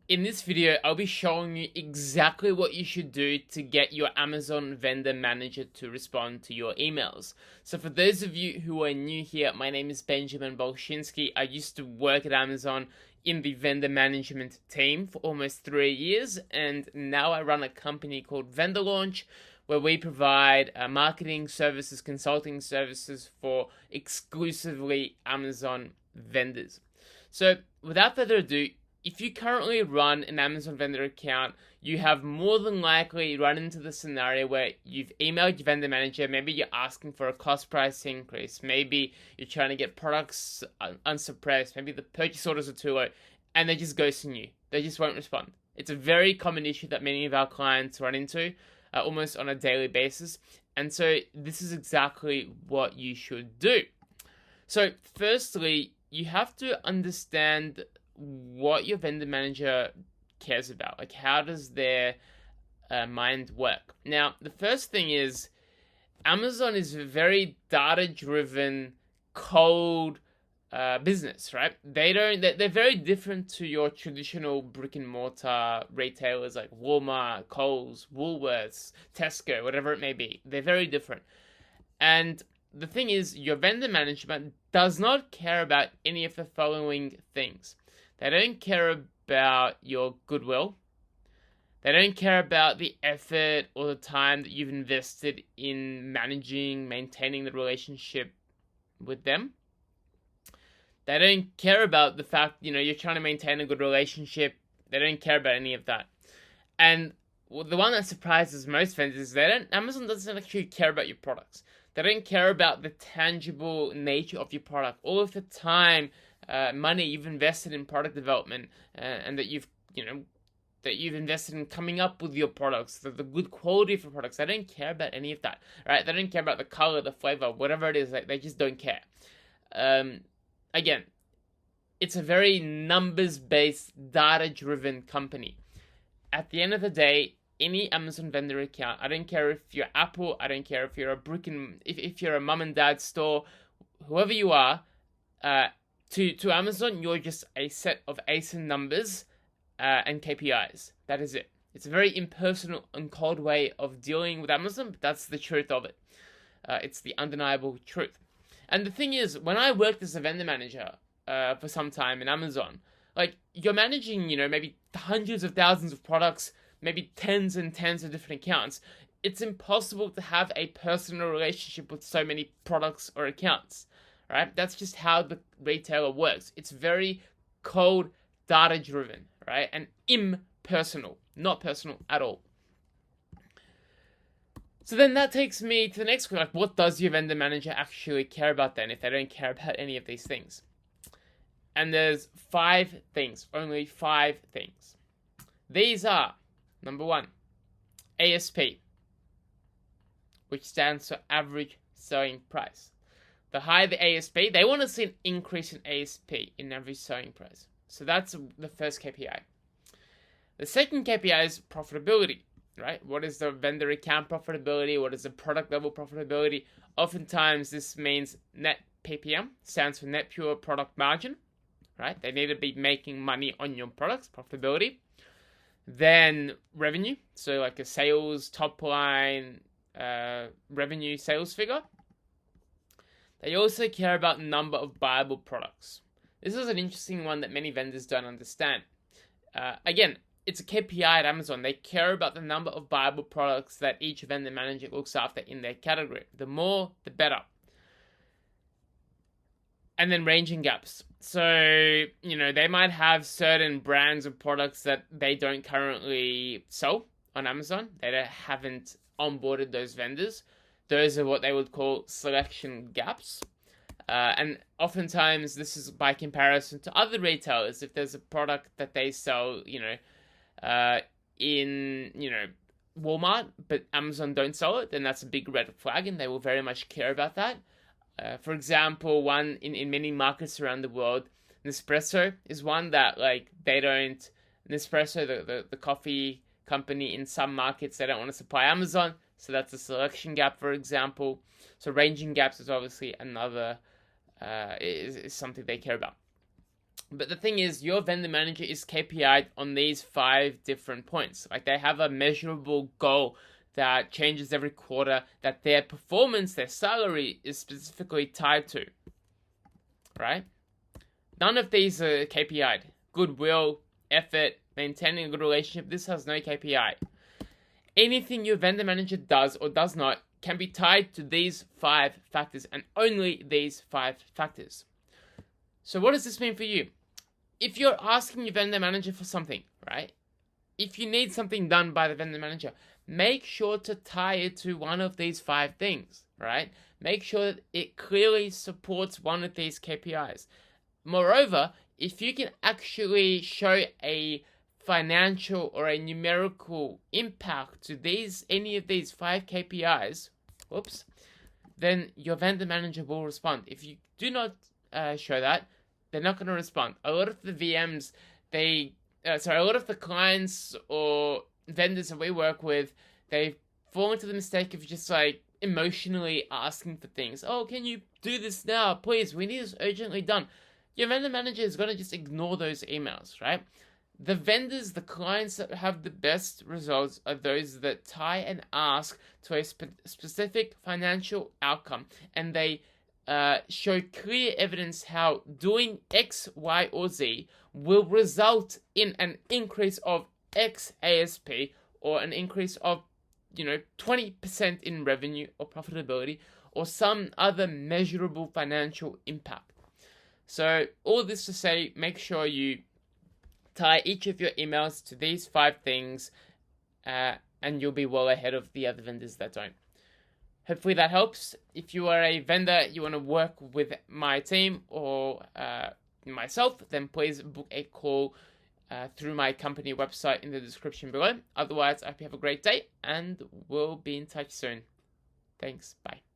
In this video, I'll be showing you exactly what you should do to get your Amazon Vendor Manager to respond to your emails. So for those of you who are new here, my name is Benjamin Bolshinsky. I used to work at Amazon in the vendor management team for almost 3 years, and now I run a company called Vendor Launch, where we provide marketing services, consulting services for exclusively Amazon vendors. So without further ado, if you currently run an Amazon vendor account, you have more than likely run into the scenario where you've emailed your vendor manager. Maybe you're asking for a cost price increase. Maybe you're trying to get products unsuppressed. Maybe the purchase orders are too low and they're just ghosting you. They just won't respond. It's a very common issue that many of our clients run into almost on a daily basis. And so this is exactly what you should do. So firstly, you have to understand what your vendor manager cares about. Like, how does their mind work? Now, the first thing is Amazon is a very data-driven, cold business, right? They're very different to your traditional brick and mortar retailers like Walmart, Kohl's, Woolworths, Tesco, whatever it may be. They're very different. And the thing is, your vendor management does not care about any of the following things. They don't care about your goodwill. They don't care about the effort or the time that you've invested in maintaining the relationship with them. They don't care about the fact, you're trying to maintain a good relationship. They don't care about any of that. And the one that surprises most vendors is Amazon doesn't actually care about your products. They don't care about the tangible nature of your product. All of the time, money you've invested in product development, and that you've invested in coming up with your products, the good quality of your products. They don't care about any of that, right? They don't care about the color, the flavor, whatever it is. They just don't care. Again, it's a very numbers-based, data-driven company. At the end of the day, any Amazon vendor account, I don't care if you're Apple, I don't care if you're if you're a mom and dad store, whoever you are, to Amazon, you're just a set of ASIN numbers and KPIs. That is it. It's a very impersonal and cold way of dealing with Amazon, but that's the truth of it. It's the undeniable truth. And the thing is, when I worked as a vendor manager for some time in Amazon, like, you're managing, maybe hundreds of thousands of products, maybe tens and tens of different accounts. It's impossible to have a personal relationship with so many products or accounts. Right? That's just how the retailer works. It's very cold, data-driven, right? And impersonal, not personal at all. So then that takes me to the next question. Like, what does your vendor manager actually care about then if they don't care about any of these things? And there's 5 things, only 5 things. These are, number 1, ASP, which stands for average selling price. The higher the ASP, they want to see an increase in ASP, in average selling price. So that's the first KPI. The second KPI is profitability, right? What is the vendor account profitability? What is the product level profitability? Oftentimes this means net PPM, stands for net pure product margin, right? They need to be making money on your products, profitability. Then revenue, so like a sales top line revenue sales figure. They also care about number of buyable products. This is an interesting one that many vendors don't understand. Again, it's a KPI at Amazon. They care about the number of buyable products that each vendor manager looks after in their category. The more, the better. And then ranging gaps. So, they might have certain brands of products that they don't currently sell on Amazon. They haven't onboarded those vendors. Those are what they would call selection gaps. And oftentimes this is by comparison to other retailers. If there's a product that they sell, in, Walmart, but Amazon don't sell it, then that's a big red flag, and they will very much care about that. For example, one in many markets around the world, Nespresso is one that, like, they don't, Nespresso, the coffee company, in some markets, they don't want to supply Amazon. So that's a selection gap, for example. So ranging gaps is obviously another, is something they care about. But the thing is, your vendor manager is KPI'd on these 5 different points. Like, they have a measurable goal that changes every quarter, that their performance, their salary is specifically tied to, right? None of these are KPI'd. Goodwill, effort, maintaining a good relationship, this has no KPI. Anything your vendor manager does or does not can be tied to these 5 factors, and only these 5 factors. So what does this mean for you? If you're asking your vendor manager for something, right? If you need something done by the vendor manager, make sure to tie it to one of these 5 things, right? Make sure that it clearly supports one of these KPIs. Moreover, if you can actually show a financial or a numerical impact to any of these 5 KPIs, then your vendor manager will respond. If you do not show that, they're not going to respond. A lot of the VMs, a lot of the clients or vendors that we work with, they fall into the mistake of just like emotionally asking for things. Oh, can you do this now? Please, we need this urgently done. Your vendor manager is going to just ignore those emails, right? The vendors, the clients that have the best results are those that tie and ask to a specific financial outcome, and they show clear evidence how doing X, Y, or Z will result in an increase of X ASP, or an increase of 20% in revenue or profitability, or some other measurable financial impact. So all this to say, make sure you tie each of your emails to these 5 things, and you'll be well ahead of the other vendors that don't. Hopefully that helps. If you are a vendor, you want to work with my team or myself, then please book a call through my company website in the description below. Otherwise, I hope you have a great day, and we'll be in touch soon. Thanks. Bye.